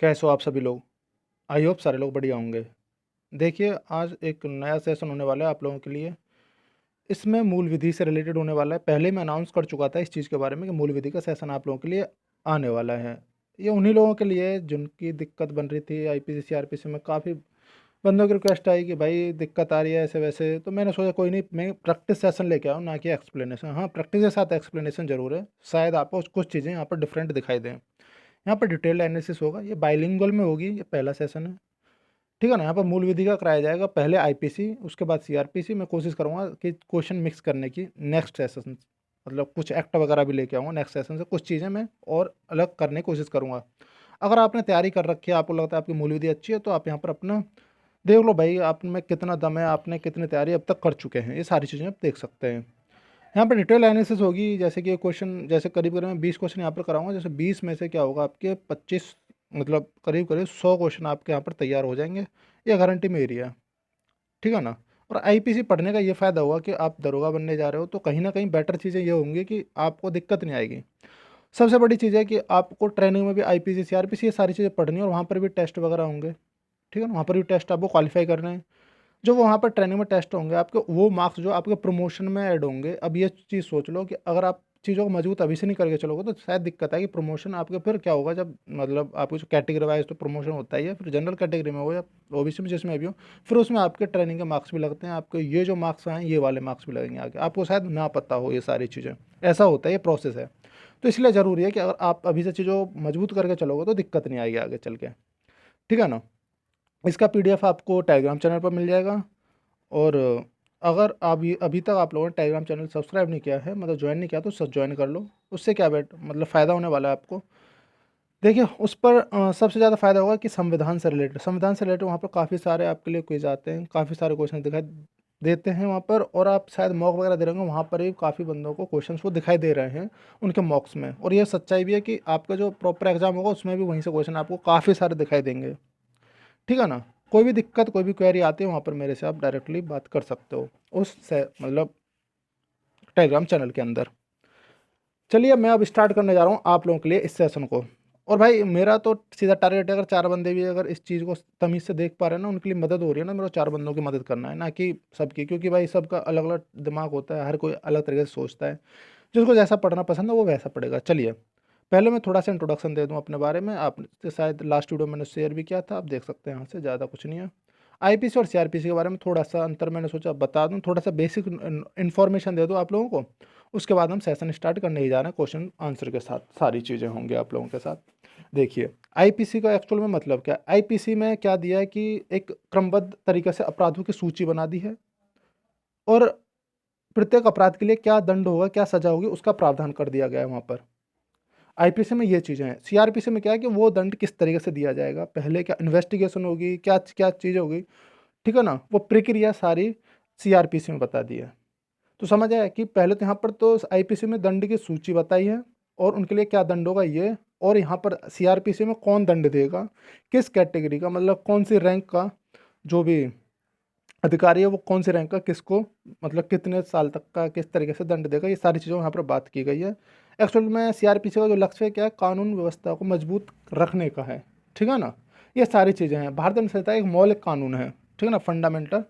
कैसे हो आप सभी लोग। आई होप सारे लोग बढ़िया होंगे। देखिए, आज एक नया सेशन होने वाला है आप लोगों के लिए। इसमें मूल विधि से रिलेटेड होने वाला है। पहले मैं अनाउंस कर चुका था इस चीज़ के बारे में कि मूल विधि का सेशन आप लोगों के लिए आने वाला है। ये उन्हीं लोगों के लिए है जिनकी दिक्कत बन रही थी आईपीसी सीआरपीसी में। काफ़ी बंदों की रिक्वेस्ट आई कि भाई दिक्कत आ रही है ऐसे वैसे, तो मैंने सोचा कोई नहीं, मैं प्रैक्टिस सेशन लेके आऊँ ना कि एक्सप्लेनेशन। हाँ, प्रैक्टिस के साथ एक्सप्लेनेशन जरूर है, शायद आपको कुछ चीज़ें यहाँ पर डिफरेंट दिखाई दें। यहाँ पर डिटेल्ड एनालिसिस होगा, ये बाइलिंगुअल में होगी, ये पहला सेशन है। ठीक है ना। यहाँ पर मूल विधि का कराया जाएगा, पहले आईपीसी उसके बाद सीआरपीसी। मैं कोशिश करूँगा कि क्वेश्चन मिक्स करने की नेक्स्ट सेशन, मतलब कुछ एक्ट वगैरह भी लेके आऊँगा नेक्स्ट सेशन से, कुछ चीज़ें मैं और अलग करने की कोशिश करूँगा। अगर आपने तैयारी कर रखी है, आपको लगता है आपकी मूल विधि अच्छी है, तो आप यहाँ पर अपना देख लो भाई, आप में कितना दम है, आपने कितनी तैयारी अब तक कर चुके हैं, ये सारी चीज़ें आप देख सकते हैं। यहाँ पर डिटेल एनालिसिस होगी, जैसे कि क्वेश्चन, जैसे करीब करीब मैं 20 क्वेश्चन यहाँ पर कराऊंगा। जैसे 20 में से क्या होगा, आपके 25, मतलब करीब करीब 100 क्वेश्चन आपके यहाँ पर तैयार हो जाएंगे, ये गारंटी मेरी है। ठीक है ना। और आईपीसी पढ़ने का ये फ़ायदा होगा कि आप दरोगा बनने जा रहे हो, तो कहीं ना कहीं बेटर चीज़ें ये होंगी कि आपको दिक्कत नहीं आएगी। सबसे बड़ी चीज़ है कि आपको ट्रेनिंग में भी आईपीसी सीआरपीसी ये सारी चीज़ें पढ़नी है, और वहाँ पर भी टेस्ट वगैरह होंगे। ठीक है ना, वहाँ पर भी टेस्ट आपको क्वालिफाई करना है। जो वहाँ पर ट्रेनिंग में टेस्ट होंगे, आपके वो मार्क्स जो आपके प्रमोशन में ऐड होंगे। अब ये चीज़ सोच लो कि अगर आप चीज़ों को मजबूत अभी से नहीं करके चलोगे, तो शायद दिक्कत आएगी प्रमोशन आपके। फिर क्या होगा, जब मतलब आपको जो कैटेगरी वाइज तो प्रमोशन होता ही है, फिर जनरल कैटेगरी में हो या ओबीसी में, जिसमें भी हो, फिर उसमें आपके ट्रेनिंग के मार्क्स भी लगते हैं। आपके ये जो मार्क्स आए, ये वाले मार्क्स भी लगेंगे आगे, आपको शायद ना पता हो ये सारी चीज़ें। ऐसा होता है, ये प्रोसेस है। तो इसलिए ज़रूरी है कि अगर आप अभी से चीज़ों मजबूत करके चलोगे, तो दिक्कत नहीं आएगी आगे चल के। ठीक है ना। इसका पीडीएफ आपको टेलीग्राम चैनल पर मिल जाएगा। और अगर अभी अभी तक आप लोगों ने टेलीग्राम चैनल सब्सक्राइब नहीं किया है, मतलब ज्वाइन नहीं किया, तो सब ज्वाइन कर लो। उससे क्या मतलब फ़ायदा होने वाला है आपको। देखिए, उस पर सबसे ज़्यादा फ़ायदा होगा कि संविधान से रिलेटेड वहाँ पर काफ़ी सारे आपके लिए क्विज आते हैं, काफ़ी सारे क्वेश्चन दिखाई देते हैं वहाँ पर। और आप शायद मॉक वगैरह दे रहे होंगे, वहाँ पर भी काफ़ी बंदों को क्वेश्चन वो दिखाई दे रहे हैं उनके मॉक्स में। और ये सच्चाई भी है कि आपका जो प्रॉपर एग्जाम होगा, उसमें भी वहीं से क्वेश्चन आपको काफ़ी सारे दिखाई देंगे। ठीक है ना। कोई भी दिक्कत, कोई भी क्वेरी आती है, वहाँ पर मेरे से आप डायरेक्टली बात कर सकते हो उस से, मतलब टेलीग्राम चैनल के अंदर। चलिए, मैं अब स्टार्ट करने जा रहा हूँ आप लोगों के लिए इस सेशन को। और भाई मेरा तो सीधा टारगेट है, अगर 4 बंदे भी अगर इस चीज़ को तमीज़ से देख पा रहे हैं ना, उनके लिए मदद हो रही है ना, मेरे को 4 बंदों की मदद करना है, ना कि सबकी। क्योंकि भाई सबका अलग अलग दिमाग होता है, हर कोई अलग तरीके से सोचता है। जिसको जैसा पढ़ना पसंद है वो वैसा पढ़ेगा। चलिए, पहले मैं थोड़ा सा इंट्रोडक्शन दे दूं अपने बारे में। आपसे शायद लास्ट वीडियो मैंने शेयर भी किया था, आप देख सकते हैं यहाँ से, ज़्यादा कुछ नहीं है। आईपीसी और सीआरपीसी के बारे में थोड़ा सा अंतर मैंने सोचा बता दूं, थोड़ा सा बेसिक इन्फॉर्मेशन दे दूं आप लोगों को। उसके बाद हम सेशन स्टार्ट करने ही जा रहे हैं, क्वेश्चन आंसर के साथ सारी चीज़ें होंगी आप लोगों के साथ। देखिए, आईपीसी का एक्चुअल में मतलब क्या है। आईपीसी में क्या दिया है कि एक क्रमबद्ध तरीके से अपराधों की सूची बना दी है, और प्रत्येक अपराध के लिए क्या दंड होगा, क्या सजा होगी, उसका प्रावधान कर दिया गया है वहाँ पर। आईपीसी में ये चीज़ें हैं। सीआरपीसी में क्या है कि वो दंड किस तरीके से दिया जाएगा, पहले क्या इन्वेस्टिगेशन होगी, क्या क्या चीज़ होगी। ठीक है ना, वो प्रक्रिया सारी सीआरपीसी में बता दी है। तो समझ आया कि पहले तो यहाँ पर तो आईपीसी में दंड की सूची बताई है, और उनके लिए क्या दंड होगा ये। और यहाँ पर सीआरपीसी में कौन दंड देगा, किस कैटेगरी का, मतलब कौन सी रैंक का जो भी अधिकारी है, वो कौन से रैंक का किसको, मतलब कितने साल तक का किस तरीके से दंड देगा, ये सारी चीज़ों यहाँ पर बात की गई है। एक्चुअल में सीआरपीसी का जो लक्ष्य है क्या है, कानून व्यवस्था को मजबूत रखने का है। ठीक है ना। ये सारी चीज़ें हैं। भारतीय दंड संहिता एक मौलिक कानून है। ठीक है ना, फंडामेंटल,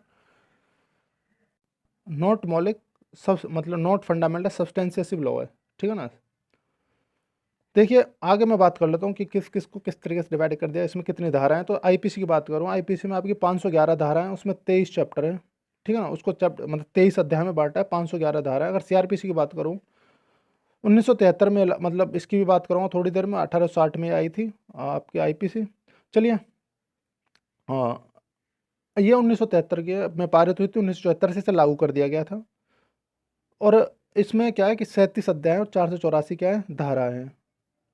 नॉट मौलिक, सब मतलब नॉट फंडामेंटल, सब्सटेंसिव लॉ है। ठीक है ना। देखिए, आगे मैं बात कर लेता हूँ कि किस किस को किस तरीके से डिवाइड कर दिया, इसमें कितनी धाराएं। तो आईपीसी की बात करूँ, आईपीसी में आपकी 511 धारा है, उसमें 23 चैप्टर है। ठीक है ना, उसको चैप्टर मतलब 23 अध्याय में बांटा है, 511 धारा है। अगर सीआरपीसी की बात करूँ, 1973 में, मतलब इसकी भी बात करूँगा थोड़ी देर में, 1860 में आई थी आपकी आईपीसी। चलिए, हाँ, ये 1973 के में पारित हुई थी, 1974 से इसे लागू कर दिया गया था। और इसमें क्या है कि 37 अध्याय और 484 क्या है, धारा है।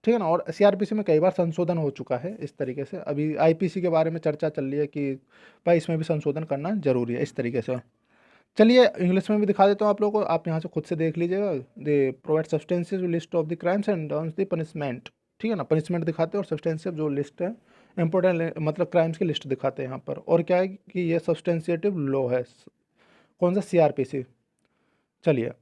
ठीक है ना। और सीआरपीसी में कई बार संशोधन हो चुका है इस तरीके से। अभी आईपीसी के बारे में चर्चा चल रही है कि भाई इसमें भी संशोधन करना जरूरी है इस तरीके से। चलिए, इंग्लिश में भी दिखा देता हूँ आप लोगों को, आप यहाँ से खुद से देख लीजिएगा। They provide substantive list of the crimes and on the punishment. ठीक है ना, पनिशमेंट दिखाते हैं, और सब्सटेंसिव जो लिस्ट है, इंपॉर्टेंट मतलब क्राइम्स की लिस्ट दिखाते हैं यहाँ पर। और क्या है कि ये सब्सटेंसिएटिव लॉ है, कौन सा, सीआरपीसी। चलिए,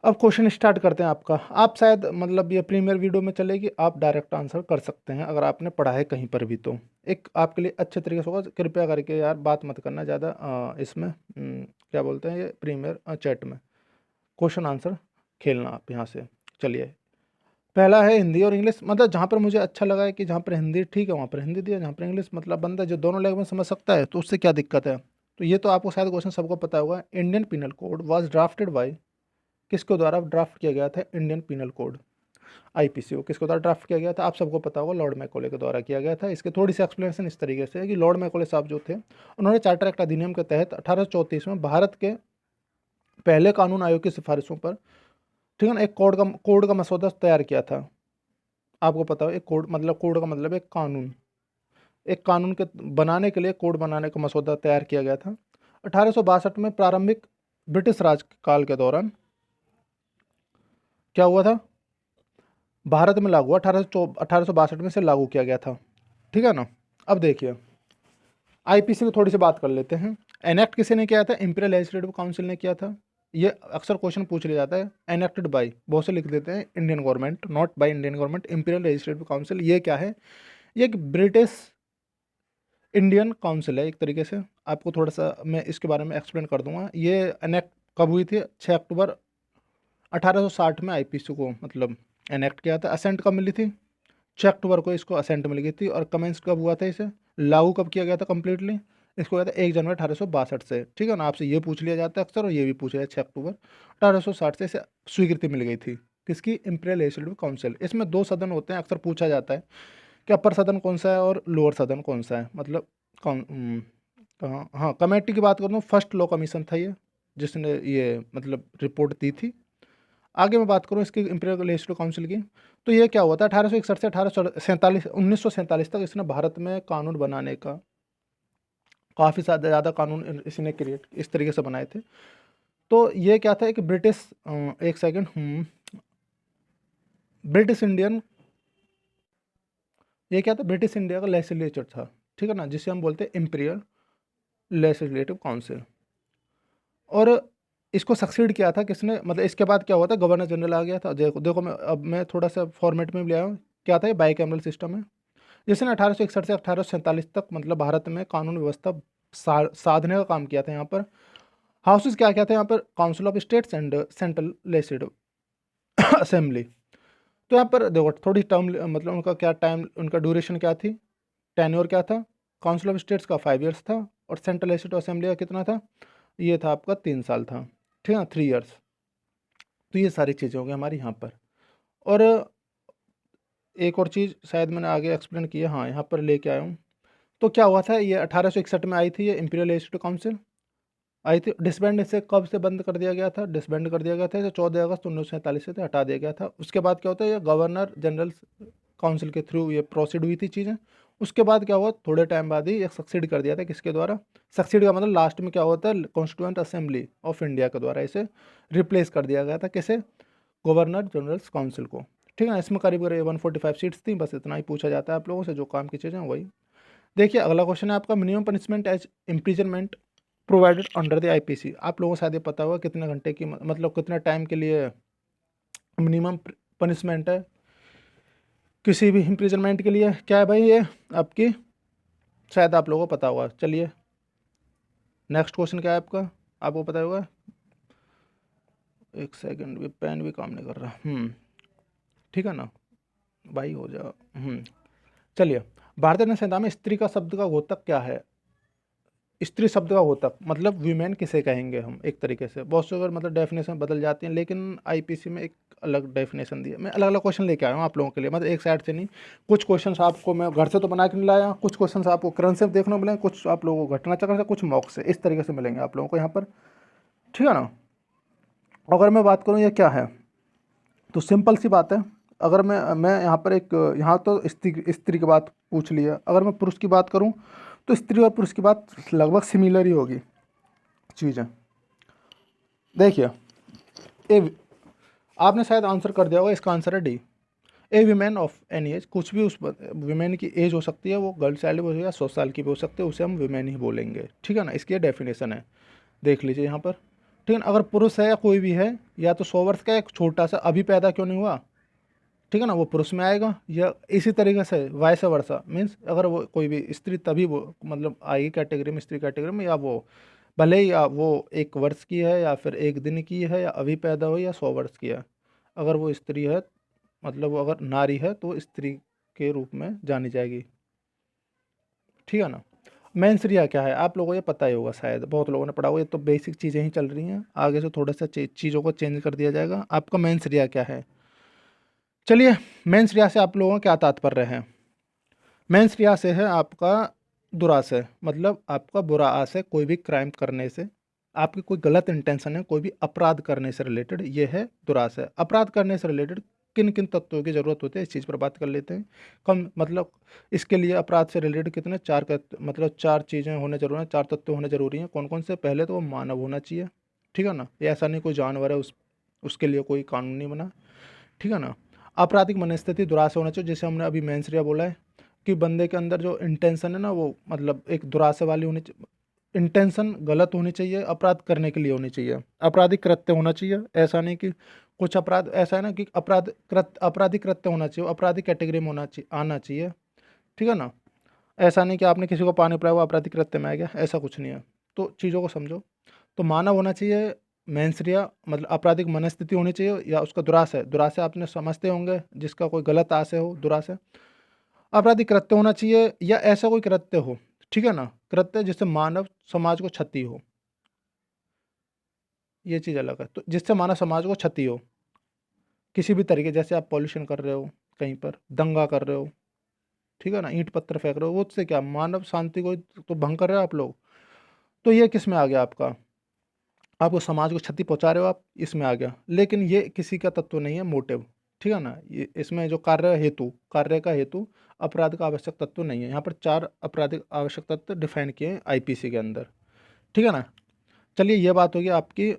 अब क्वेश्चन स्टार्ट करते हैं आपका। आप शायद मतलब ये प्रीमियर वीडियो में चलेगी, आप डायरेक्ट आंसर कर सकते हैं अगर आपने पढ़ा है कहीं पर भी तो। एक आपके लिए अच्छे तरीके से होगा, कृपया करके यार बात मत करना ज़्यादा इसमें क्या बोलते हैं ये प्रीमियर चैट में, क्वेश्चन आंसर खेलना आप यहाँ से। चलिए, पहला है हिंदी और इंग्लिश, मतलब जहाँ पर मुझे अच्छा लगा है कि जहाँ पर हिंदी ठीक है वहाँ पर हिंदी दिया, जहाँ पर इंग्लिश मतलब बंदा जो दोनों लैंग्वेज समझ सकता है तो उससे क्या दिक्कत है। तो ये तो आपको शायद क्वेश्चन सबको पता होगा। Indian penal code was drafted bye, किसके द्वारा ड्राफ्ट किया गया था इंडियन पिनल कोड, आईपीसी को किसके द्वारा ड्राफ्ट किया गया था, आप सबको पता होगा लॉर्ड मैकॉले के द्वारा किया गया था। इसके थोड़ी सी एक्सप्लेनेशन इस तरीके से है कि लॉर्ड मैकॉले साहब जो थे उन्होंने चार्टर एक्ट अधिनियम के तहत 1834 में भारत के पहले कानून आयोग की सिफारिशों पर, ठीक है ना, एक कोड का मसौदा तैयार किया था। आपको पता हो एक कोड का मतलब एक कानून, एक कानून के बनाने के लिए कोड बनाने का मसौदा तैयार किया गया था 1862 में। प्रारंभिक ब्रिटिश राज काल के दौरान क्या हुआ था, भारत में लागू हुआ, 1862 में से लागू किया गया था, ठीक है ना। अब देखिए आईपीसी की थोड़ी सी बात कर लेते हैं। एनेक्ट किसी ने किया था, इंपीरियल लेजिस्लेटिव काउंसिल ने किया था। ये अक्सर क्वेश्चन पूछ लिया जाता है, एनेक्टेड बाय बहुत से लिख देते हैं Indian government, not by Indian government. Imperial legislative council ये क्या है, ये एक ब्रिटिश इंडियन काउंसिल है एक तरीके से। आपको थोड़ा सा मैं इसके बारे में एक्सप्लेन कर दूंगा। ये एनेक्ट कब हुई थी, 6 अक्टूबर 1860 में आईपीसी को मतलब एनेक्ट किया था। असेंट कब मिली थी, 6 अक्टूबर को इसको असेंट मिल गई थी। और कमेंस कब हुआ था, इसे लागू कब किया गया था कम्प्लीटली, इसको किया था 1 जनवरी 1862 से, ठीक है ना। आपसे ये पूछ लिया जाता है अक्सर, और ये भी पूछा जाता है 6 अक्टूबर 1860 से इसे स्वीकृति मिल गई थी किसकी, इंपीरियल लेजिस्लेटिव काउंसिल। इसमें 2 सदन होते हैं, अक्सर पूछा जाता है कि अपर सदन कौन सा है और लोअर सदन कौन सा है, मतलब कौन कहाँ। हाँ, कमेटी की बात करूँ, फर्स्ट लॉ कमीशन था ये जिसने ये मतलब रिपोर्ट दी थी। आगे मैं बात करूँ इसकी इंपीरियल लेजिस्लेटिव काउंसिल की, तो ये क्या हुआ था 1861 से 1847 1947 तक इसने भारत में कानून बनाने का काफ़ी ज़्यादा कानून इसने क्रिएट इस तरीके से बनाए थे। तो ये क्या था, एक ब्रिटिश एक सेकंड ब्रिटिश इंडियन, ये क्या था, ब्रिटिश इंडिया का लेजिस्लेचर था, ठीक है ना, जिसे हम बोलते हैं इंपीरियल लेजिस्लेटिव काउंसिल। और इसको सक्सीड किया था किसने, मतलब इसके बाद क्या हुआ था, गवर्नर जनरल आ गया था। देखो देखो मैं थोड़ा सा फॉर्मेट में भी ले आया हूँ। क्या था, ये बाईकैमरल सिस्टम है जिसने 1861 से 1847 तक मतलब भारत में कानून व्यवस्था साधने का काम किया था। यहाँ पर हाउसेस क्या क्या थे, यहाँ पर council of states and central legislative assembly. तो यहाँ पर देखो थोड़ी टर्म मतलब उनका क्या टाइम, उनका ड्यूरेशन क्या थी, टेन्योर क्या था, काउंसिल ऑफ स्टेट्स का 5 ईयर्स था, और सेंट्रल लेजिस्लेटिव असेंबली का कितना था, ये था आपका 3 साल था, ठीक है, 3 ईयर्स। तो ये सारी चीज़ें हो गई हमारी यहाँ पर। और एक और चीज़ शायद मैंने आगे एक्सप्लेन किया, हाँ यहाँ पर लेके आया हूँ। तो क्या हुआ था, ये 1861 में आई थी, ये इंपीरियल लेजिस्लेटिव काउंसिल आई थी। डिसबैंड इसे कब से बंद कर दिया गया था, डिसबैंड कर दिया गया था, इसे 14 अगस्त 1947 से हटा दिया गया था। उसके बाद क्या होता है, ये गवर्नर जनरल काउंसिल के थ्रू ये प्रोसीड हुई थी चीज़ें। उसके बाद क्या हुआ, थोड़े टाइम बाद ही एक सक्सीड कर दिया था, किसके द्वारा, सक्सीड का मतलब लास्ट में क्या होता है, कॉन्स्टिट्यूएंट असेंबली ऑफ इंडिया के द्वारा इसे रिप्लेस कर दिया गया था, किसे, गवर्नर जनरल काउंसिल को, ठीक है ना। इसमें करीब करीब 145 सीट्स थी। बस इतना ही पूछा जाता है आप लोगों से, जो काम की चीज़ें वही। देखिए अगला क्वेश्चन है आपका, minimum punishment as imprisonment provided under the IPC. आप लोगों को शायद ये पता होगा कितने घंटे की मतलब कितने टाइम के लिए मिनिमम पनिशमेंट है किसी भी इम्प्रिजनमेंट के लिए। क्या है भाई, ये आपकी शायद आप लोगों को पता होगा। चलिए नेक्स्ट क्वेश्चन क्या है आपका, आपको पता होगा। एक सेकंड, भी पेन भी काम नहीं कर रहा। ठीक है ना भाई, हो जाओ। चलिए, भारतीय संविधान में स्त्री का शब्द का घोतक क्या है, स्त्री शब्द का घोतक मतलब वीमेन किसे कहेंगे हम, एक तरीके से बहुत से अगर मतलब डेफिनेशन बदल जाती हैं, लेकिन आईपीसी में एक अलग डेफिनेशन दिया। मैं अलग अलग क्वेश्चन लेके आया हूँ आप लोगों के लिए, मतलब एक साइड से नहीं। कुछ क्वेश्चंस आपको मैं घर से तो बना के नहीं लाया, कुछ क्वेश्चंस आपको करंट से देखने को मिलेंगे, कुछ आप लोगों को घटना चक्र से, कुछ मॉक से, इस तरीके से मिलेंगे आप लोगों को यहाँ पर, ठीक है ना। अगर मैं बात करूँ ये क्या है, तो सिंपल सी बात है। अगर मैं यहाँ पर एक, यहाँ तो स्त्री की बात पूछ लिया, अगर मैं पुरुष की बात करूँ तो स्त्री और पुरुष की बात लगभग सिमिलर ही होगी चीज़ें। देखिए ए, आपने शायद आंसर कर दिया होगा, इसका आंसर है D, A women of any as. कुछ भी उस वीमेन की एज हो सकती है, वो गर्ल चाइल्ड भी हो सकती है, 100 साल की भी हो सकती है, उसे हम वीमेन ही बोलेंगे, ठीक है ना। इसकी डेफिनेशन है, देख लीजिए यहाँ पर। ठीक है ना। अगर पुरुष है या कोई भी है, या तो 100 वर्ष का एक छोटा सा अभी पैदा क्यों नहीं हुआ, ठीक है ना, वो पुरुष में आएगा। या इसी तरीके से वाइस वर्सा, मीन्स अगर वो कोई भी स्त्री, तभी वो मतलब आएगी कैटेगरी में, स्त्री कैटेगरी में। या वो भले ही या वो 1 वर्ष की है, या फिर 1 दिन की है, या अभी पैदा हुई, या 100 वर्ष की है, अगर वो स्त्री है, मतलब वो अगर नारी है तो स्त्री के रूप में जानी जाएगी। ठीक है ना। मेंस्ट्रुआ क्या है, आप लोगों को ये पता ही होगा, शायद बहुत लोगों ने पढ़ा होगा। ये तो बेसिक चीज़ें ही चल रही हैं, आगे से थोड़ा सा चीज़ों को चेंज कर दिया जाएगा। आपका मेंस्ट्रुआ क्या है, चलिए। मेंस्ट्रुआ से आप लोगों का क्या तात्पर्य है। मेंस्ट्रुआ से है आपका दुराशय, मतलब आपका बुरा आशय कोई भी क्राइम करने से, आपकी कोई गलत इंटेंशन है, कोई भी अपराध करने से रिलेटेड, ये है दुराशय। अपराध करने से रिलेटेड किन किन तत्वों की जरूरत होती है, इस चीज़ पर बात कर लेते हैं। कम मतलब इसके लिए अपराध से रिलेटेड कितने मतलब 4 चीज़ें होने जरूरी हैं, 4 तत्व होने जरूरी हैं। कौन कौन से, पहले तो वो मानव होना चाहिए, ठीक है ना। ये ऐसा नहीं कोई जानवर है उसके लिए कोई कानून नहीं बना, ठीक है ना। आपराधिक मनस्थिति दुराशय होना चाहिए, जैसे हमने अभी मेंस्ट्रुआ बोला है कि बंदे के अंदर जो इंटेंशन है ना, वो मतलब एक दुराशय वाली होनी चाहिए। इंटेंशन गलत होनी चाहिए, अपराध करने के लिए होनी चाहिए, आपराधिक कृत्य होना चाहिए। ऐसा नहीं कि कुछ अपराध ऐसा है ना कि आपराधिक कृत्य होना चाहिए, आपराधिक कैटेगरी में आना चाहिए, ठीक है ना। ऐसा नहीं कि आपने किसी को पानी पिलाया वो आपराधिक कृत्य में आ गया, ऐसा कुछ नहीं है। तो चीज़ों को समझो। तो मानव होना चाहिए, मेंस्ट्रुआ मतलब आपराधिक मनस्थिति होनी चाहिए, या उसका दुराशय, दुराशय आपने समझते होंगे, जिसका कोई गलत आशय हो, दुराशय। आपराधिक कृत्य होना चाहिए, या ऐसा कोई कृत्य हो, ठीक है ना, कृत्य जिससे मानव समाज को क्षति हो, ये चीज़ अलग है। तो जिससे मानव समाज को क्षति हो किसी भी तरीके, जैसे आप पॉल्यूशन कर रहे हो, कहीं पर दंगा कर रहे हो, ठीक है ना, ईंट पत्थर फेंक रहे हो, वो उससे क्या मानव शांति को तो भंग कर रहे हो आप लोग। तो ये किस में आ गया, आपको समाज को क्षति पहुंचा रहे हो आप, इसमें आ गया। लेकिन ये किसी का तत्व नहीं है, मोटिव, ठीक है ना। ये इसमें जो कार्य का हेतु अपराध का आवश्यक तत्व नहीं है। यहाँ पर 4 आपराधिक आवश्यक तत्व डिफाइन किए हैं आईपीसी के अंदर, ठीक है ना। चलिए, ये बात होगी आपकी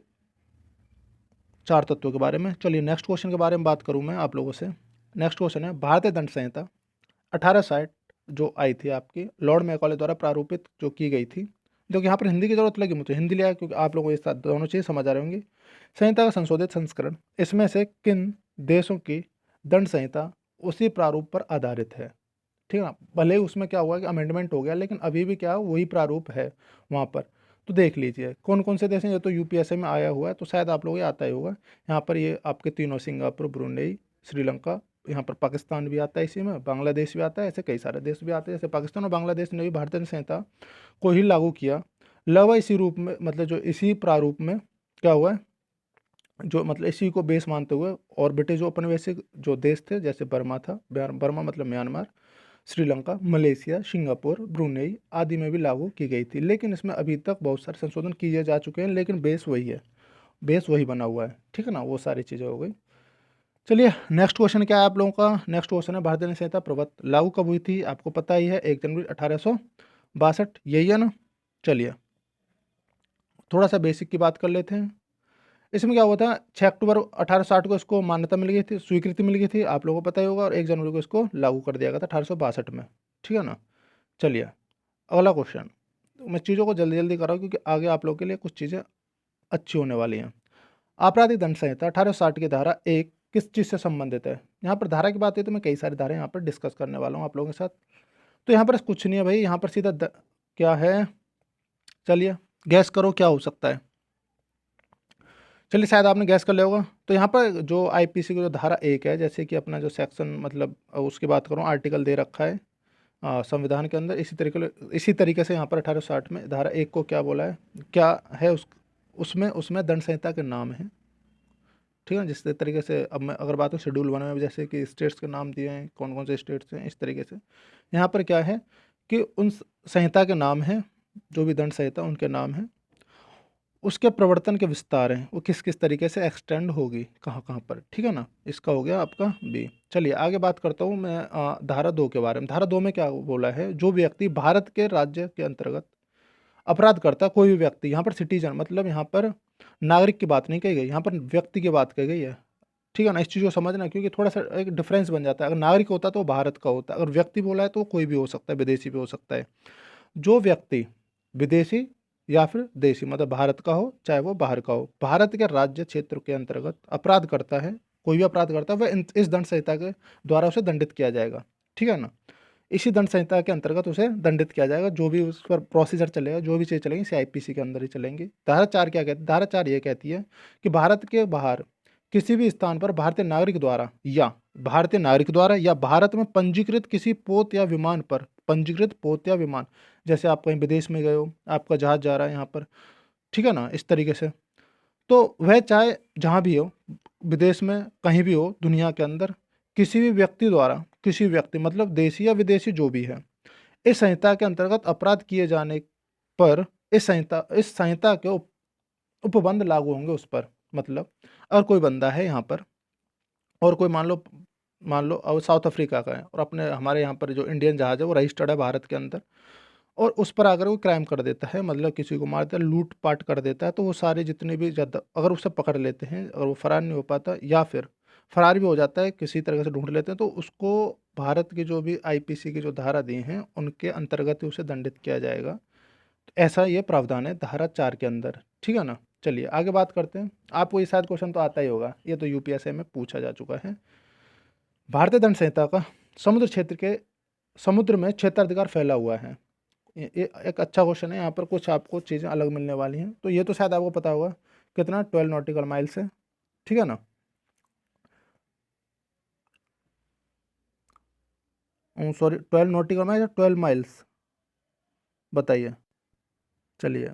4 तत्वों के बारे में। चलिए नेक्स्ट क्वेश्चन के बारे में बात करूँ मैं आप लोगों से। नेक्स्ट क्वेश्चन है, भारतीय दंड संहिता 1860 जो आई थी आपकी, लॉर्ड मैकॉले द्वारा प्रारूपित जो की गई थी, जो कि यहाँ पर हिंदी की जरूरत लगी मुझे, हिंदी लिया क्योंकि आप लोगों को ये साथ दोनों चीज़ समझ आ रही होंगी। संहिता का संशोधित संस्करण, इसमें से किन देशों की दंड संहिता उसी प्रारूप पर आधारित है, ठीक है ना। भले ही उसमें क्या हुआ कि अमेंडमेंट हो गया, लेकिन अभी भी क्या वही प्रारूप है वहाँ पर। तो देख लीजिए कौन कौन से देश हैं। ये तो यूपीएसए में आया हुआ है, तो शायद आप लोगों को ये आता ही होगा। यहाँ पर ये आपके तीनों, सिंगापुर, ब्रुनेई, श्रीलंका, यहाँ पर पाकिस्तान भी आता है, इसी में बांग्लादेश भी आता है, ऐसे कई सारे देश भी आते हैं। जैसे पाकिस्तान और बांग्लादेश ने भी भारतीय संहिता को ही लागू किया, लगभग इसी रूप में, मतलब जो इसी प्रारूप में क्या हुआ है, जो मतलब इसी को बेस मानते हुए। और ब्रिटिश जो औपनिवेशिक जो देश थे, जैसे बर्मा था, बर्मा मतलब Myanmar, Sri Lanka, Malaysia, Singapore, Brunei आदि में भी लागू की गई थी। लेकिन इसमें अभी तक बहुत सारे संशोधन किए जा चुके हैं, लेकिन बेस वही है, बेस वही बना हुआ है, ठीक है ना। वो सारी चीज़ें हो गई। चलिए नेक्स्ट क्वेश्चन क्या है आप लोगों का। नेक्स्ट क्वेश्चन है, भारतीय संहिता प्रवर्तन लागू कब हुई थी, आपको पता ही है, 1 जनवरी 1862, यही है ना। चलिए थोड़ा सा बेसिक की बात कर लेते हैं। इसमें क्या हुआ था, 6 अक्टूबर 1860 को इसको मान्यता मिल गई थी, स्वीकृति मिल गई थी, आप लोगों को पता ही होगा। और 1 जनवरी को इसको लागू कर दिया गया था 1862 में, ठीक है ना। चलिए अगला क्वेश्चन। मैं चीज़ों को जल्दी जल्दी कर रहा हूँ क्योंकि आगे आप लोगों के लिए कुछ चीज़ें अच्छी होने वाली हैं। आपराधिक दंड संहिता 1860 की धारा 1 किस चीज़ से संबंधित है। यहाँ पर धारा की बात है तो मैं कई सारी धाराएं यहाँ पर डिस्कस करने वाला हूँ आप लोगों के साथ। तो यहाँ पर कुछ नहीं है भाई, यहाँ पर सीधा क्या है, चलिए गैस करो क्या हो सकता है। चलिए शायद आपने गैस कर लिया होगा। तो यहाँ पर जो आईपीसी की जो धारा 1 है, जैसे कि अपना जो सेक्शन मतलब उसकी बात करूँ, आर्टिकल दे रखा है संविधान के अंदर, इसी तरीके से यहाँ पर 1860 में धारा 1 को क्या बोला है, क्या है उसमें उसमें दंड संहिता के नाम है, ठीक है। जिस तरीके से अब मैं अगर बात करूँ शेड्यूल 1 में, जैसे कि स्टेट्स के नाम दिए हैं, कौन कौन से स्टेट्स हैं, इस तरीके से यहाँ पर क्या है कि उन संहिता के नाम हैं, जो भी दंड संहिता उनके नाम हैं, उसके प्रवर्तन के विस्तार हैं, वो किस किस तरीके से एक्सटेंड होगी, कहाँ कहाँ पर, ठीक है ना। इसका हो गया आपका बी। चलिए आगे बात करता हूँ मैं धारा 2 के बारे में। धारा 2 में क्या बोला है, जो व्यक्ति भारत के राज्य के अंतर्गत अपराध करता, कोई भी व्यक्ति, यहाँ पर सिटीजन मतलब यहाँ पर नागरिक की बात नहीं कही गई, यहाँ पर व्यक्ति की बात कही गई है, ठीक है ना। इस चीज़ को समझना, क्योंकि थोड़ा सा एक डिफरेंस बन जाता है। अगर नागरिक होता तो वो भारत का होता, अगर व्यक्ति बोला है तो कोई भी हो सकता है, विदेशी भी हो सकता है। जो व्यक्ति विदेशी या फिर देशी, मतलब भारत का हो चाहे वो बाहर का हो, भारत के राज्य क्षेत्र के अंतर्गत अपराध करता है, कोई भी अपराध करता है, वह इस दंड संहिता के द्वारा उसे दंडित किया जाएगा। ठीक है ना। इसी दंड संहिता के अंतर्गत उसे दंडित किया जाएगा। जो भी उस पर प्रोसीजर चलेगा, जो भी चीज़ चलेंगी, सीआईपीसी के अंदर ही चलेंगी। धारा 4 क्या कहती है? धारा 4 ये कहती है कि भारत के बाहर किसी भी स्थान पर भारतीय नागरिक द्वारा या भारत में पंजीकृत किसी पोत या विमान पर, पंजीकृत पोत या विमान, जैसे आप कहीं विदेश में गए हो, आपका जहाज जा रहा है यहाँ पर, ठीक है ना, इस तरीके से, तो वह चाहे जहाँ भी हो, विदेश में कहीं भी हो दुनिया के अंदर, किसी भी व्यक्ति द्वारा, किसी व्यक्ति मतलब देशी या विदेशी जो भी है, इस संहिता के अंतर्गत अपराध किए जाने पर इस संहिता के उपबंध लागू होंगे उस पर। मतलब अगर कोई बंदा है यहाँ पर और कोई मान लो और साउथ अफ्रीका का है और अपने हमारे यहाँ पर जो इंडियन जहाज है वो रजिस्टर्ड है भारत के अंदर, और उस पर अगर वो क्राइम कर देता है, मतलब किसी को मार देता है, लूट पाट कर देता है, तो वो सारे जितने भी ज़्यादा अगर उसे पकड़ लेते हैं, अगर वो फरार नहीं हो पाता या फिर फरार भी हो जाता है, किसी तरह से ढूंढ लेते हैं, तो उसको भारत की जो भी आईपीसी की जो धारा दी हैं उनके अंतर्गत ही उसे दंडित किया जाएगा। तो ऐसा ये प्रावधान है धारा 4 के अंदर। ठीक है ना। चलिए आगे बात करते हैं। आपको ये शायद क्वेश्चन तो आता ही होगा, ये तो यूपीएससी में पूछा जा चुका है। भारतीय दंड संहिता का समुद्र में क्षेत्राधिकार फैला हुआ है। ये एक अच्छा क्वेश्चन है। यहाँ पर कुछ आपको चीज़ें अलग मिलने वाली हैं, तो ये तो शायद आपको पता होगा कितना 12 नॉटिकल माइल्स है। ठीक है ना। सॉरी 12 नॉटिकल माइल्स या 12 माइल्स, बताइए। चलिए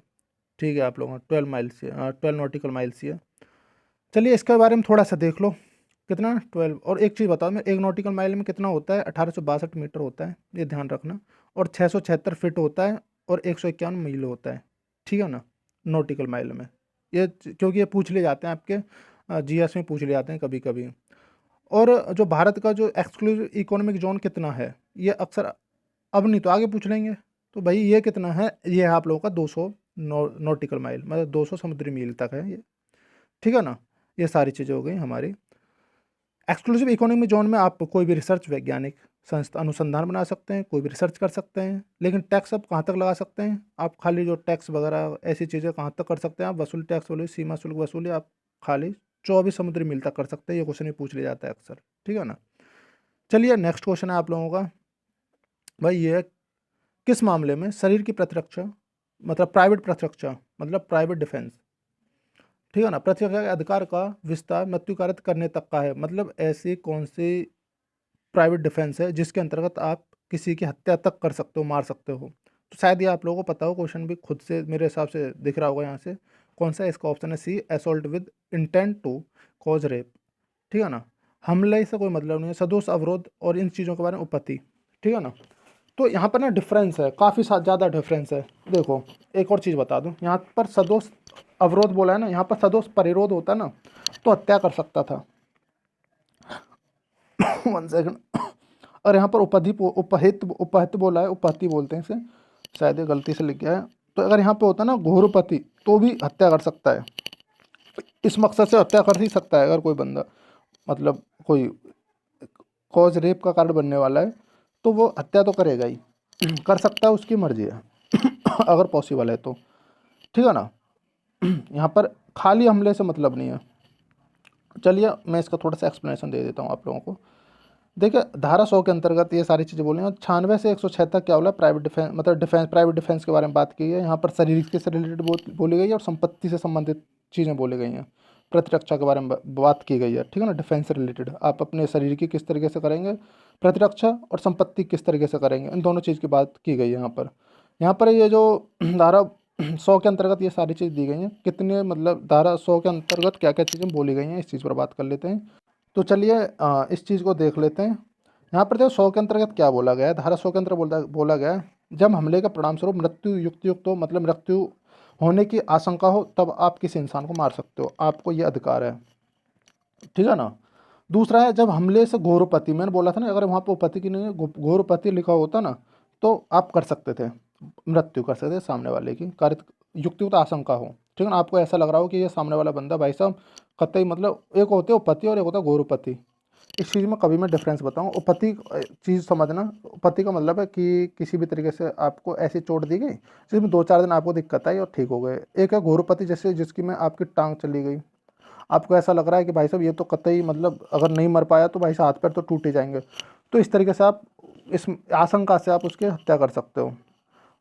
ठीक है, आप लोगों का 12 माइल्स ही है, 12 नॉटिकल माइल्स ही है। चलिए इसके बारे में थोड़ा सा देख लो, कितना 12। और एक चीज़ बताओ मैं, एक नॉटिकल माइल में कितना होता है? 1862 मीटर होता है, ये ध्यान रखना। और 676 फीट होता है और 151 मील होता है। ठीक है ना, नॉटिकल माइल में। ये क्योंकि ये पूछ ले जाते हैं आपके जीएस में, पूछ ले जाते हैं कभी कभी। और जो भारत का जो एक्सक्लूसिव इकोनॉमिक जोन कितना है, ये अक्सर अब नहीं तो आगे पूछ लेंगे। तो भाई ये कितना है? ये है आप लोगों का 200 नॉटिकल माइल, मतलब 200 समुद्री मील तक है ये। ठीक है ना। ये सारी चीज़ें हो गई हमारी। एक्सक्लूसिव इकोनॉमी जोन में आप कोई भी रिसर्च वैज्ञानिक संस्था अनुसंधान बना सकते हैं, कोई भी रिसर्च कर सकते हैं, लेकिन टैक्स आप कहाँ तक लगा सकते हैं? आप खाली जो टैक्स वगैरह ऐसी चीज़ें कहाँ तक कर सकते हैं? आप वसूल टैक्स वसूली, सीमा शुल्क वसूली आप खाली 24 समुद्री मील तक कर सकते हैं। ये क्वेश्चन भी पूछ लिया जाता है अक्सर। ठीक है ना। चलिए नेक्स्ट क्वेश्चन है आप लोगों का, भाई ये है, किस मामले में शरीर की प्रतिरक्षा, मतलब प्राइवेट प्रतिरक्षा, मतलब प्राइवेट डिफेंस, ठीक है ना, प्रतिरक्षा के अधिकार का विस्तार मृत्यु कारक करने तक का है? मतलब ऐसी कौन सी प्राइवेट डिफेंस है जिसके अंतर्गत आप किसी की हत्या तक कर सकते हो, मार सकते हो? तो शायद ये आप लोगों को पता हो, क्वेश्चन भी खुद से मेरे हिसाब से दिख रहा होगा यहाँ से। कौन सा है इसका? ऑप्शन है C, assault with intent to cause rape. ठीक है ना। हमले से कोई मतलब नहीं है, सदोष अवरोध और इन चीज़ों के बारे में उपपत्ति। ठीक है ना। तो यहाँ पर ना डिफरेंस है, काफ़ी ज़्यादा डिफरेंस है। देखो एक और चीज़ बता दूँ, यहाँ पर सदोष अवरोध बोला है ना, यहाँ पर सदोष परिरोध होता ना तो हत्या कर सकता था। 1 सेकंड। और यहाँ पर उपहित बोला है, उपहति बोलते हैं इसे, शायद ये गलती से लिख गया है। तो अगर यहाँ पे होता ना घोरपति, तो भी हत्या कर सकता है। इस मकसद से हत्या कर ही सकता है अगर कोई बंदा, मतलब कोई कॉज रेप का कारण बनने वाला है, तो वो हत्या तो करेगा ही, कर सकता है, उसकी मर्जी है अगर पॉसिबल है तो। ठीक है ना। यहाँ पर खाली हमले से मतलब नहीं है। चलिए मैं इसका थोड़ा सा एक्सप्लेनेशन दे देता हूँ आप लोगों को। देखिए धारा 100 के अंतर्गत ये सारी चीज़ें बोली हैं। 96 से 106 तक क्या बोला? प्राइवेट डिफेंस, मतलब प्राइवेट डिफेंस के बारे में बात की है। यहाँ पर शरीर से रिलेटेड बोली गई है और संपत्ति से संबंधित चीज़ें बोली गई हैं। प्रतिरक्षा के बारे में बात की गई है। ठीक है ना। डिफेंस से रिलेटेड आप अपने शरीर की किस तरीके से करेंगे प्रतिरक्षा, और संपत्ति किस तरीके से करेंगे, इन दोनों चीज़ की बात की गई है यहाँ पर। यहाँ पर ये जो धारा 100 के अंतर्गत ये सारी चीज़ दी गई हैं। कितने, मतलब धारा 100 के अंतर्गत क्या क्या चीज़ें बोली गई हैं, इस चीज़ पर बात कर लेते हैं। तो चलिए इस चीज़ को देख लेते हैं। यहाँ पर देखो 100 के अंतर्गत क्या बोला गया है। धारा 100 के अंतर्गत बोला गया है, जब हमले का परिणाम स्वरूप मृत्यु युक्त हो, मतलब मृत्यु होने की आशंका हो, तब आप किसी इंसान को मार सकते हो, आपको ये अधिकार है। ठीक है ना। दूसरा है, जब हमले से घोरपति, मैंने बोला था ना, अगर वहाँ पर उपपति की नहीं घोरपति लिखा होता ना तो आप कर सकते थे, मृत्यु कर सकते थे सामने वाले की, कार्य युक्तियुक्त आशंका हो। ठीक है ना। आपको ऐसा लग रहा हो कि ये सामने वाला बंदा भाई साहब कतई, मतलब एक होते उपपति और एक होता घोरपति। इस चीज़ में कभी मैं डिफरेंस बताऊँ। उपपत्ति चीज़ समझना, उपपत्ति का मतलब है कि किसी भी तरीके से आपको ऐसी चोट दी गई जिसमें 2-4 दिन आपको दिक्कत आई और ठीक हो गए। एक है घोरपत्ति, जैसे जिसकी में आपकी टांग चली गई, आपको ऐसा लग रहा है कि भाई साहब ये तो कतई मतलब अगर नहीं मर पाया तो भाई साहब हाथ पैर तो टूट ही जाएंगे, तो इस तरीके से आप इस आशंका से आप उसकी हत्या कर सकते हो।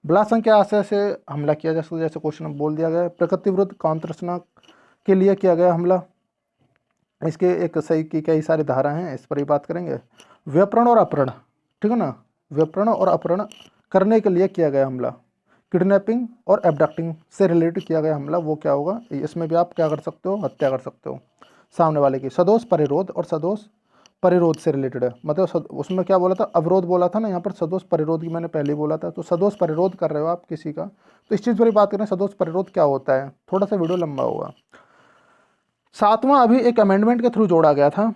बलात्संग के आशय से हमला किया जा सकता, जैसे क्वेश्चन में बोल दिया गया है। प्रकृति विरुद्ध काउंटर रचना के लिए किया गया हमला, इसके एक सही की कई सारी धारा हैं, इस पर ही बात करेंगे। व्यपरण और अपहरण, ठीक है ना, व्यपरण और अपहरण करने के लिए किया गया हमला। किडनैपिंग और एबडक्टिंग से रिलेटेड किया गया हमला, वो क्या होगा, इसमें भी आप क्या कर सकते हो, हत्या कर सकते हो सामने वाले की। सदोष परिरोध और सदोष परिरोध से रिलेटेड है, मतलब उसमें क्या बोला था, अवरोध बोला था ना, यहाँ पर सदोष परिरोध की मैंने पहले ही बोला था। तो सदोष परिरोध कर रहे हो आप किसी का, तो इस चीज़ पर ही बात करें, सदोष परिरोध क्या होता है, थोड़ा सा वीडियो लंबा होगा। 7वां अभी एक अमेंडमेंट के थ्रू जोड़ा गया था।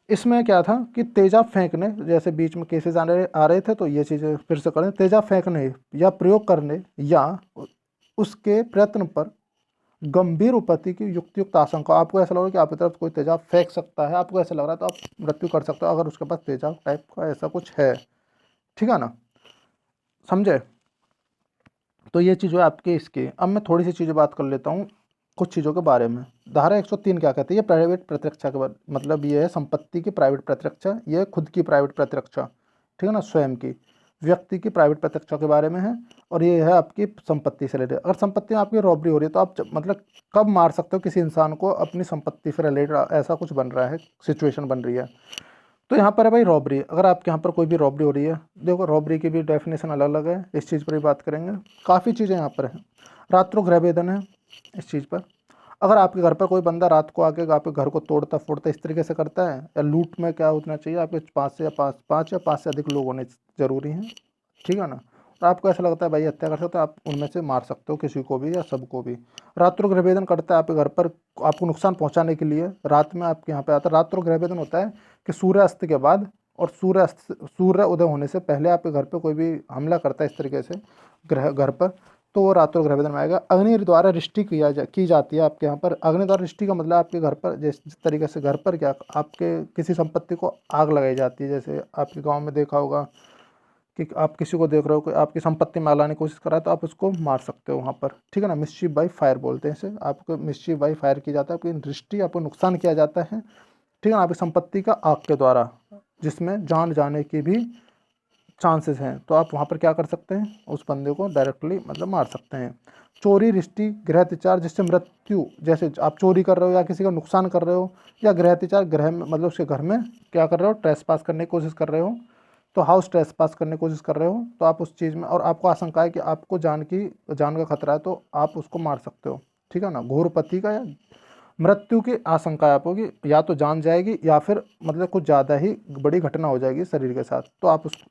इसमें क्या था कि तेजाब फेंकने, जैसे बीच में केसेस आ रहे थे, तो ये चीज़ें फिर से करें। तेजाब फेंकने या प्रयोग करने या उसके प्रयत्न पर गंभीर उपपत्ति की युक्त आशंका, आपको ऐसा लग रहा है कि आपकी तरफ कोई तेजाब फेंक सकता है, आपको ऐसा लग रहा है, तो आप मृत्यु कर सकते हो अगर उसके पास तेजाब टाइप का ऐसा कुछ है, ठीक है ना, समझे। तो ये चीज़ है आपके इसकी। अब मैं थोड़ी सी चीज़ें बात कर लेता हूँ कुछ चीज़ों के बारे में। धारा 103 क्या कहती है, ये प्राइवेट प्रतिरक्षा के बारे, मतलब ये है संपत्ति की प्राइवेट प्रतिरक्षा, ये खुद की प्राइवेट प्रतिरक्षा, ठीक है ना, स्वयं की व्यक्ति की प्राइवेट प्रतिरक्षा के बारे में है। और ये है आपकी संपत्ति से रिलेटेड। अगर संपत्ति में आपकी रॉबरी हो रही है तो आप मतलब कब मार सकते हो किसी इंसान को, अपनी संपत्ति से रिलेटेड ऐसा कुछ बन रहा है, सिचुएशन बन रही है, तो यहाँ पर है भाई रॉबरी। अगर आपके यहाँ पर कोई भी रॉबरी हो रही है, देखो रॉबरी की भी डेफिनेशन अलग अलग है, इस चीज़ पर ही बात करेंगे। काफ़ी चीज़ें यहाँ पर हैं। रात्रो गृह भेदन है इस चीज़ पर। अगर आपके घर पर कोई बंदा रात को आके आपके घर को तोड़ता फोड़ता इस तरीके से करता है, या लूट में क्या होना चाहिए, आपके 5 से अधिक लोग होने ज़रूरी हैं, ठीक है ना। और आपको ऐसा लगता है भाई हत्या कर सकते हो, आप उनमें से मार सकते हो किसी को भी या सबको भी। रात्रो गृह भेदन करता है आपके घर पर आपको नुकसान पहुंचाने के लिए, रात में आपके यहाँ पे आता है। रात्रो गृह भेदन होता है कि सूर्य अस्त के बाद और सूर्य उदय होने से पहले आपके घर पे कोई भी हमला करता है इस तरीके से घर पर, तो वो रात्रो गृह भेदन में आएगा। अग्नि द्वारा रिष्टि की जाती है आपके यहाँ पर। अग्नि द्वारा रिष्टि का मतलब आपके घर पर जिस तरीके से घर पर क्या आपके किसी संपत्ति को आग लगाई जाती है, जैसे आपके गाँव में देखा होगा कि आप किसी को देख रहे हो, कोई आपकी संपत्ति में लाने की कोशिश कर रहा है, तो आप उसको मार सकते हो वहाँ पर, ठीक है ना। मिस्चीफ बाई फायर बोलते हैं इसे, आपको मिस्चीफ बाई फायर की जाता है, आपकी दृष्टि, आपको नुकसान किया जाता है, ठीक है ना, आपकी संपत्ति का आग के द्वारा, जिसमें जान जाने की भी चांसेस हैं, तो आप वहाँ पर क्या कर सकते हैं, उस बंदे को डायरेक्टली मतलब मार सकते हैं। चोरी, रिष्टि, गृहत्याचार, जिससे मृत्यु, जैसे आप चोरी कर रहे हो या किसी का नुकसान कर रहे हो, या गृहत्याचार, गृह में मतलब उसके घर में क्या कर रहे हो, ट्रेस पास करने की कोशिश कर रहे हो, तो हाउस ट्रेस पास करने की कोशिश कर रहे हो, तो आप उस चीज़ में, और आपको आशंका है कि आपको जान का खतरा है, तो आप उसको मार सकते हो, ठीक है ना। घोरपति का या मृत्यु की आशंका है आपको कि या तो जान जाएगी या फिर मतलब कुछ ज़्यादा ही बड़ी घटना हो जाएगी शरीर के साथ, तो आप उस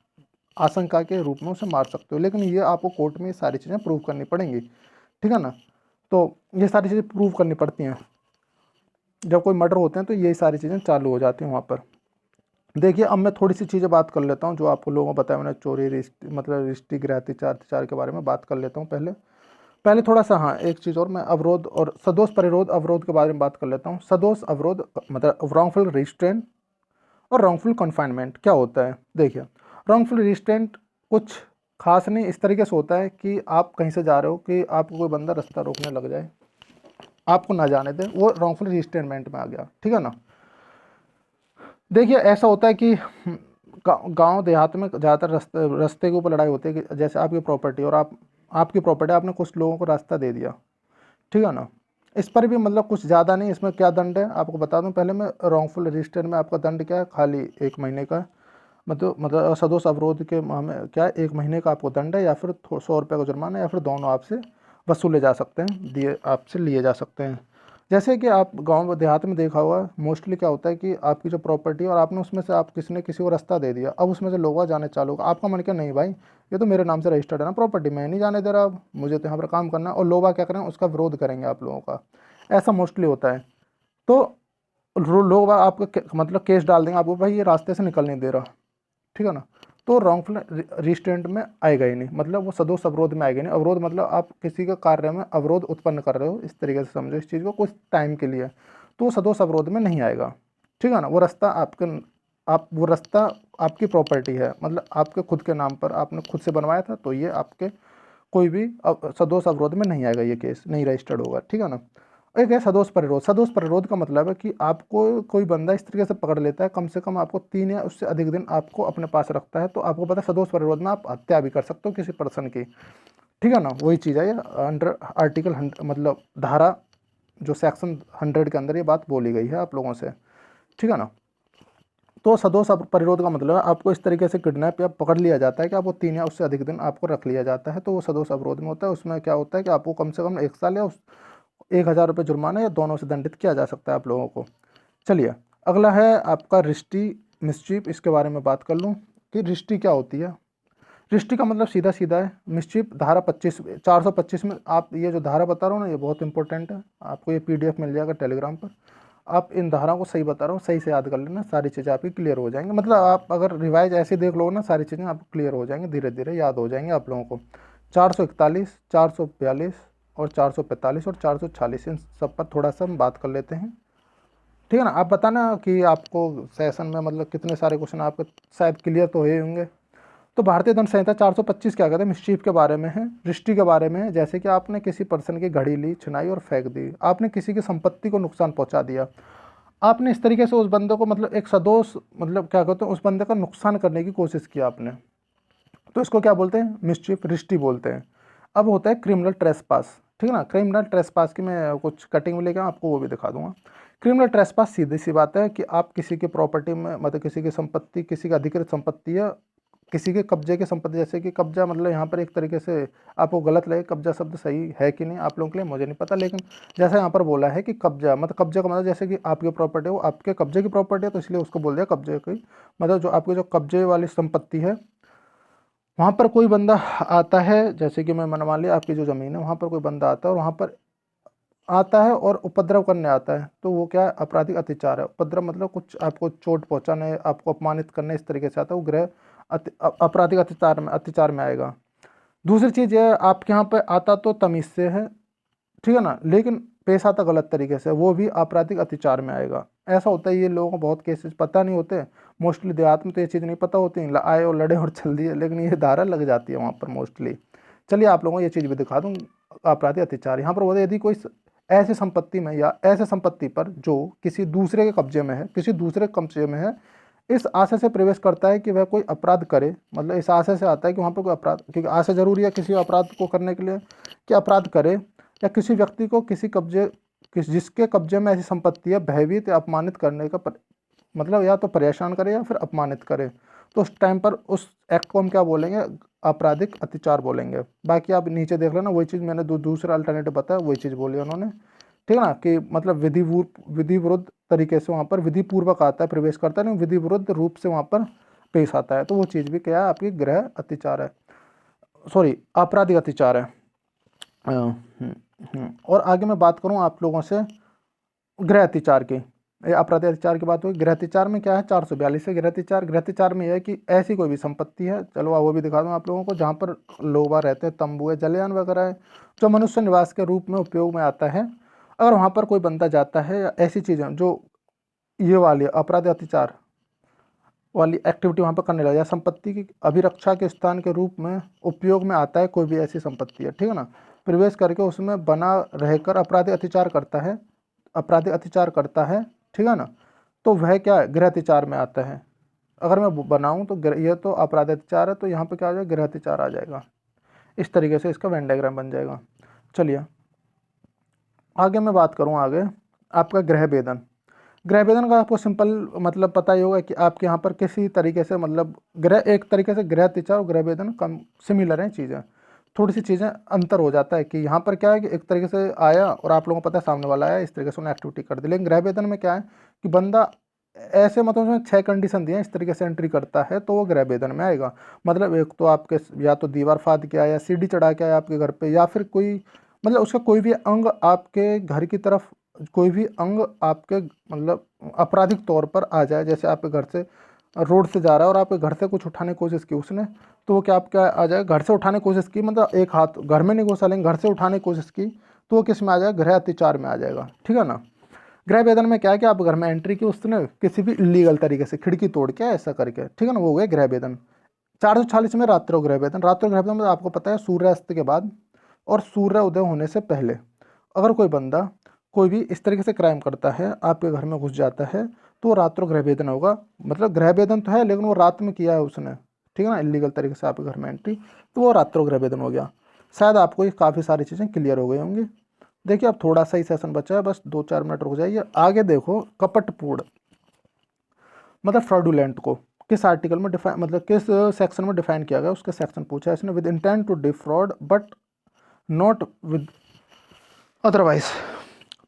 आशंका के रूप में उसे मार सकते हो। लेकिन ये आपको कोर्ट में ये सारी चीज़ें प्रूव करनी पड़ेंगी, ठीक है ना। तो ये सारी चीज़ें प्रूव करनी पड़ती हैं जब कोई मर्डर होते हैं, तो ये सारी चीज़ें चालू हो जाती हैं वहाँ पर। देखिए अब मैं थोड़ी सी चीज़ें बात कर लेता हूँ जो आपको लोगों को बताया मैंने, चोरी, मतलब रिश्ती, गृहत्याचार के बारे में बात कर लेता हूँ पहले पहले थोड़ा सा। हाँ, एक चीज़ और, मैं अवरोध और सदोष परिरोध अवरोध के बारे में बात कर लेता हूँ। सदोष अवरोध मतलब रॉन्गफुल रिस्ट्रेंट और रॉन्गफुल कन्फाइनमेंट क्या होता है। देखिए रॉन्गफुल रिस्ट्रेंट कुछ खास नहीं, इस तरीके से होता है कि आप कहीं से जा रहे हो, कि आपको कोई बंदा रास्ता रोकने लग जाए, आपको ना जाने दे, वो रॉन्गफुल रिस्ट्रेनमेंट में आ गया, ठीक है ना। देखिए ऐसा होता है कि गांव देहात में ज़्यादातर रास्ते के ऊपर लड़ाई होती है, कि जैसे आपकी प्रॉपर्टी और आपकी प्रॉपर्टी, आपने कुछ लोगों को रास्ता दे दिया, ठीक है ना। इस पर भी मतलब कुछ ज़्यादा नहीं, इसमें क्या दंड है आपको बता दूं पहले मैं। रॉन्गफुल रजिस्टर में आपका दंड क्या है, खाली 1 महीने का, मतलब सदोष अवरोध के में क्या है, 1 महीने का आपको दंड है, या फिर 100 रुपये का जुर्माना, या फिर दोनों आपसे वसूले जा सकते हैं, आपसे लिए जा सकते हैं। जैसे कि आप गांव देहात में देखा होगा, मोस्टली क्या होता है कि आपकी जो प्रॉपर्टी और आपने उसमें से आप किसी ने किसी को रास्ता दे दिया, अब उसमें से लोग जाने चालू होगा, आपका मन क्या, नहीं भाई ये तो मेरे नाम से रजिस्टर्ड है ना प्रॉपर्टी, मैं नहीं जाने दे रहा, अब मुझे तो यहाँ पर काम करना है, और लोग क्या करेंगे, उसका विरोध करेंगे आप लोगों का, ऐसा मोस्टली होता है। तो लोग आपको मतलब केस डाल देंगे आपको, भाई ये रास्ते से निकल नहीं दे रहा, ठीक है ना। तो रॉन्गफुल रिस्ट्रेंट में आएगा ही नहीं, मतलब वो सदोष अवरोध में आएगा नहीं। अवरोध मतलब आप किसी का कार्य में अवरोध उत्पन्न कर रहे हो, इस तरीके से समझो इस चीज़ को, कुछ टाइम के लिए, तो वो सदोष अवरोध में नहीं आएगा, ठीक है ना। वो रास्ता आप वो रास्ता आपकी प्रॉपर्टी है, मतलब आपके खुद के नाम पर आपने खुद से बनवाया था, तो ये आपके कोई भी सदोष अवरोध में नहीं आएगा, ये केस नहीं रजिस्टर्ड होगा, ठीक है ना। एक है सदोष परिरोध। सदोष परिरोध का मतलब है कि आपको कोई बंदा इस तरीके से पकड़ लेता है, कम से कम आपको 3 या उससे अधिक दिन आपको अपने पास रखता है, तो आपको पता है सदोष परिरोध में आप हत्या भी कर सकते हो किसी पर्सन की, ठीक है ना। वही चीज़ है ये अंडर आर्टिकल मतलब धारा जो सेक्शन 100 के अंदर ये बात बोली गई है आप लोगों से, ठीक है ना। तो सदोष परिरोध का मतलब है आपको इस तरीके से किडनैप या पकड़ लिया जाता है कि आपको 3 या उससे अधिक दिन आपको रख लिया जाता है, तो वो सदोष अवरोध में होता है। उसमें क्या होता है कि आपको कम से कम 1 साल या 1000 रुपये जुर्माना या दोनों से दंडित किया जा सकता है आप लोगों को। चलिए अगला है आपका रिष्टी मिसचीफ। इसके बारे में बात कर लूँ कि रिष्टी क्या होती है। रिष्टी का मतलब सीधा सीधा है मिसचीफ। धारा 425 में आप ये जो धारा बता रहा हूँ ना, ये बहुत इंपॉर्टेंट है, आपको ये PDF मिल जाएगा टेलीग्राम पर। आप इन धाराओं को सही बता रहा हूँ, सही से याद कर लेना, सारी चीज़ें आपकी क्लियर हो जाएंगी। मतलब आप अगर रिवाइज ऐसे देख लो ना, सारी चीज़ें आपको क्लियर हो जाएंगी, धीरे धीरे याद हो जाएंगे आप लोगों को। 441, 442 और 445 और 446 इन सब पर थोड़ा सा हम बात कर लेते हैं, ठीक है ना। आप बताना कि आपको सेशन में मतलब कितने सारे क्वेश्चन आपके शायद क्लियर तो हुए होंगे। तो भारतीय दंड संहिता 425 क्या कहते हैं, मिसचीफ के बारे में है, रिष्टी के बारे में है। जैसे कि आपने किसी पर्सन की घड़ी ली, छिनाई और फेंक दी, आपने किसी की संपत्ति को नुकसान पहुंचा दिया, आपने इस तरीके से उस बंदे को मतलब एक सदोष मतलब क्या कहते हैं उस बंदे का नुकसान करने की कोशिश की आपने, तो इसको क्या बोलते हैं, मिसचीफ रिष्टी बोलते हैं। अब होता है क्रिमिनल ट्रेसपास, ठीक है ना। क्रिमिनल ट्रेसपास की मैं कुछ कटिंग में लेकर आपको वो भी दिखा दूंगा। क्रिमिनल ट्रेसपास सीधी सी बात है कि आप किसी की प्रॉपर्टी में मतलब किसी की संपत्ति, किसी की अधिकृत संपत्ति या किसी के कब्जे की संपत्ति, जैसे कि कब्जा मतलब यहाँ पर एक तरीके से आपको गलत लगे, कब्जा शब्द सही है कि नहीं आप लोगों के लिए मुझे नहीं पता, लेकिन जैसा यहाँ पर बोला है कि कब्जा मतलब कब्जा का मतलब जैसे कि आपकी प्रॉपर्टी है वो आपके कब्जे की प्रॉपर्टी है, तो इसलिए उसको बोल दिया कब्जे की। मतलब जो आपकी जो कब्जे वाली संपत्ति है, वहाँ पर कोई बंदा आता है, जैसे कि मैं मान लिया आपकी जो ज़मीन है वहाँ पर कोई बंदा आता है और वहाँ पर आता है और उपद्रव करने आता है, तो वो क्या है, आपराधिक अत्याचार है। उपद्रव मतलब कुछ आपको चोट पहुँचाने, आपको अपमानित करने, इस तरीके से आता है, वो गृह आपराधिक अत्याचार में आएगा। दूसरी चीज़ ये है आपके यहाँ पे आता तो तमीज़ से है, ठीक है ना, लेकिन पेश आता गलत तरीके से, वो भी आपराधिक अत्याचार में आएगा। ऐसा होता है, ये लोगों को बहुत केसेस पता नहीं होते, मोस्टली देहात में तो ये चीज़ नहीं पता होती, आए और लड़े और चल दिए, लेकिन ये धारा लग जाती है वहाँ पर मोस्टली। चलिए आप लोगों को ये चीज़ भी दिखा दूँ, आपराधिक अत्याचार यहाँ पर बोलते यदि कोई ऐसी संपत्ति में या ऐसे संपत्ति पर जो किसी दूसरे के कब्जे में है, किसी दूसरे के कब्जे में है, इस आशय से प्रवेश करता है कि वह कोई अपराध करे, मतलब इस आशय से आता है कि वहाँ पर कोई अपराध, क्योंकि आशय जरूरी है किसी अपराध को करने के लिए कि अपराध करे, या किसी व्यक्ति को किसी कब्जे जिसके कब्जे में ऐसी संपत्ति है भयभीत या अपमानित करने का मतलब या तो परेशान करे या फिर अपमानित करे, तो उस टाइम पर उस एक्ट को हम क्या बोलेंगे, आपराधिक अत्याचार बोलेंगे। बाकी आप नीचे देख लेना, वही चीज़ मैंने दूसरा अल्टरनेटिव बताया, वही चीज़ बोली उन्होंने, ठीक है ना, कि मतलब विधि विरुद्ध तरीके से वहाँ पर विधि पूर्वक आता है, प्रवेश करता है, नहीं विधि विरुद्ध रूप से वहाँ पर पेश आता है, तो वो चीज़ भी क्या है, आपकी गृह अत्याचार है, सॉरी आपराधिक अत्याचार है। और आगे मैं बात करूं आप लोगों से गृह अत्याचार की, आपराधिक अत्याचार की बात हुई। गृह अत्याचार में क्या है, 442 से गृह अत्याचार में यह है कि ऐसी कोई भी संपत्ति है, चलो वो भी दिखा दूं आप लोगों को, जहां पर लोग बाहर रहते हैं, तंबू है, जलयान वगैरह है, जो मनुष्य निवास के रूप में उपयोग में आता है, अगर वहाँ पर कोई बंदा जाता है या ऐसी चीज़ें जो ये वाली आपराधिक अत्याचार वाली एक्टिविटी वहाँ पर करने लगा, या संपत्ति की अभिरक्षा के स्थान के रूप में उपयोग में आता है कोई भी ऐसी संपत्ति है, ठीक है ना, प्रवेश करके उसमें बना रहकर आपराधिक अत्याचार करता है, आपराधिक अत्याचार करता है, ठीक है ना, तो वह क्या है, गृह अत्याचार में आता है। अगर मैं बनाऊं तो यह तो आपराधिक अत्याचार है, तो यहाँ पे क्या आ जाएगा, गृह अत्याचार आ जाएगा। इस तरीके से इसका वेन डायग्राम बन जाएगा। चलिए आगे मैं बात करूँ, आगे आपका गृह वेदन। गृह वेदन का आपको सिंपल मतलब पता ही होगा कि आपके यहाँ पर किसी तरीके से मतलब एक तरीके से गृह अत्याचार और गृह वेदन कम सिमिलर हैं चीज़ें, थोड़ी सी चीज़ें अंतर हो जाता है कि यहाँ पर क्या है कि एक तरीके से आया और आप लोगों को पता है सामने वाला आया, इस तरीके से उन्हें एक्टिविटी कर दी। लेकिन गृह वेदन में क्या है कि बंदा ऐसे मतलब उसमें 6 कंडीशन दिए हैं, इस तरीके से एंट्री करता है तो वो गृह वेदन में आएगा। मतलब एक तो आपके या तो दीवार फाद के आया, सीढ़ी चढ़ा के आया आपके घर पे, या फिर कोई मतलब उसका कोई भी अंग आपके घर की तरफ, कोई भी अंग आपके मतलब आपराधिक तौर पर आ जाए, जैसे आपके घर से रोड से जा रहा है और आपके घर से कुछ उठाने की कोशिश की उसने, तो वो क्या आपका आ जाएगा, घर से उठाने की कोशिश की, मतलब एक हाथ घर में नहीं घुसा लेकिन घर से उठाने की कोशिश की, तो वो किस में आ जाएगा, गृह अत्याचार में आ जाएगा, ठीक है ना। गृह भेदन में क्या है कि आप घर में एंट्री की उसने किसी भी इलीगल तरीके से खिड़की तोड़ के ऐसा करके, ठीक है ना, वो हो गया गृह भेदन। 446 में रात्रो गृह भेदन। रात्रो गृह भेदन में आपको पता है सूर्यास्त के बाद और सूर्य उदय होने से पहले अगर कोई बंदा कोई भी इस तरीके से क्राइम करता है, आपके घर में घुस जाता है, तो वो रात्रो गृह भेदन होगा। मतलब गृह भेदन तो है लेकिन वो रात में किया है उसने, ठीक है ना, इलीगल तरीके से आपके घर में एंट्री, तो वो रात्रो गृह भेदन हो गया। शायद आपको ये काफ़ी सारी चीज़ें क्लियर हो गई होंगी। देखिए अब थोड़ा सा ही सेशन बचा है, बस 2-4 मिनट रुक जाइए। आगे देखो, कपटपूर्ण मतलब फ्रॉडुलेंट को किस आर्टिकल में डिफाइन, मतलब किस सेक्शन में डिफाइन किया गया, उसके सेक्शन पूछा है इसने। With intent to defraud but not with otherwise.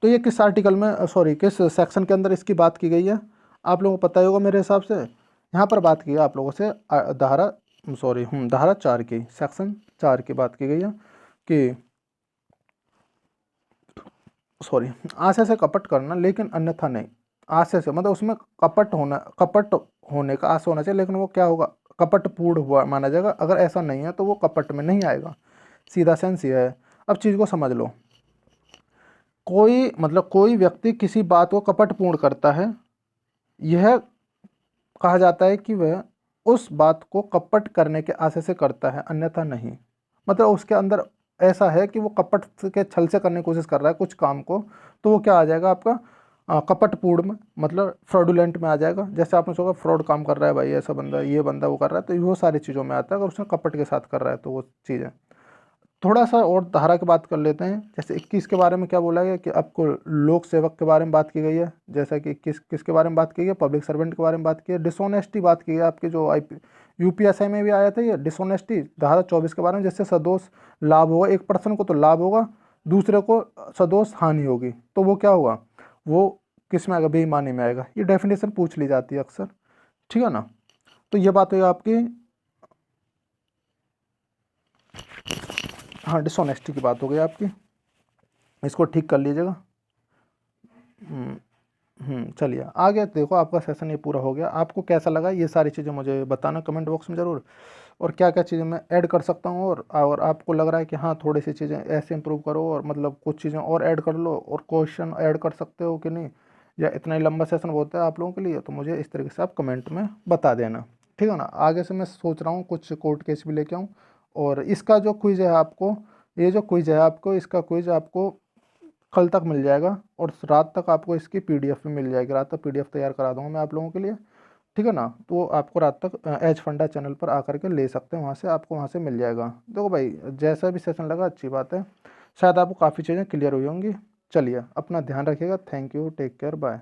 तो ये किस आर्टिकल में, सॉरी किस सेक्शन के अंदर इसकी बात की गई है, आप लोगों को पता ही होगा मेरे हिसाब से। यहाँ पर बात की है आप लोगों से धारा, सॉरी धारा 4 की, सेक्शन 4 की बात की गई है कि सॉरी आशय से कपट करना लेकिन अन्यथा नहीं। आशय से मतलब उसमें कपट होने का आशय होना चाहिए, लेकिन वो क्या होगा, कपटपूर्ण हुआ माना जाएगा। अगर ऐसा नहीं है तो वो कपट में नहीं आएगा, सीधा सेंस ये है। अब चीज़ को समझ लो, कोई मतलब कोई व्यक्ति किसी बात को कपटपूर्ण करता है, यह कहा जाता है कि वह उस बात को कपट करने के आशय से करता है, अन्यथा नहीं। मतलब उसके अंदर ऐसा है कि वो कपट के छल से करने की कोशिश कर रहा है कुछ काम को, तो वो क्या आ जाएगा आपका कपटपूर्ण में, मतलब फ्रॉडुलेंट में आ जाएगा। जैसे आपने सोचा फ्रॉड काम कर रहा है भाई, ऐसा बंदा, ये बंदा वो कर रहा है, तो वो सारी चीज़ों में आता है। अगर उसने कपट के साथ कर रहा है तो वो चीज़ है। थोड़ा सा और धारा की बात कर लेते हैं। जैसे 21 के बारे में क्या बोला गया कि आपको लोक सेवक के बारे में बात की गई है। जैसा कि 21 किसके बारे में बात की गई है, पब्लिक सर्वेंट के बारे में बात की है। डिसऑनेस्टी बात की है आपके जो यूपीएसआई में भी आया था ये डिसऑनेस्टी, धारा 24 के बारे में। जैसे सदोष लाभ होगा, एक पर्सन को तो लाभ होगा, दूसरे को सदोष हानि होगी, तो वो क्या होगा, वो किस में आएगा, बेईमानी में आएगा। ये डेफिनेशन पूछ ली जाती है अक्सर, ठीक है ना। तो ये बात हुई आपकी, हाँ डिसऑनेस्टी की बात हो गई आपकी, इसको ठीक कर लीजिएगा। चलिए आगे देखो, आपका सेशन ये पूरा हो गया। आपको कैसा लगा ये सारी चीज़ें मुझे बताना कमेंट बॉक्स में ज़रूर, और क्या क्या चीज़ें मैं ऐड कर सकता हूँ, और आपको लग रहा है कि हाँ थोड़ी सी चीज़ें ऐसे इंप्रूव करो, और मतलब कुछ चीज़ें और ऐड कर लो, और क्वेश्चन ऐड कर सकते हो कि नहीं, या इतना ही लंबा सेशन होता है आप लोगों के लिए, तो मुझे इस तरीके से आप कमेंट में बता देना, ठीक है ना। आगे से मैं सोच रहा हूँ कुछ कोर्ट केस भी लेके आऊँ। और इसका जो क्विज़ है आपको, ये जो क्विज़ है आपको, इसका क्विज़ आपको कल तक मिल जाएगा, और रात तक आपको इसकी पीडीएफ भी मिल जाएगी। रात तक पीडीएफ तैयार करा दूंगा मैं आप लोगों के लिए, ठीक है ना। तो आपको रात तक एज फंडा चैनल पर आकर के ले सकते हैं, वहाँ से आपको वहाँ से मिल जाएगा। देखो भाई जैसा भी सेशन लगा अच्छी बात है, शायद आपको काफ़ी चीज़ें क्लियर हुई होंगी। चलिए अपना ध्यान रखिएगा, thank you, take care, bye.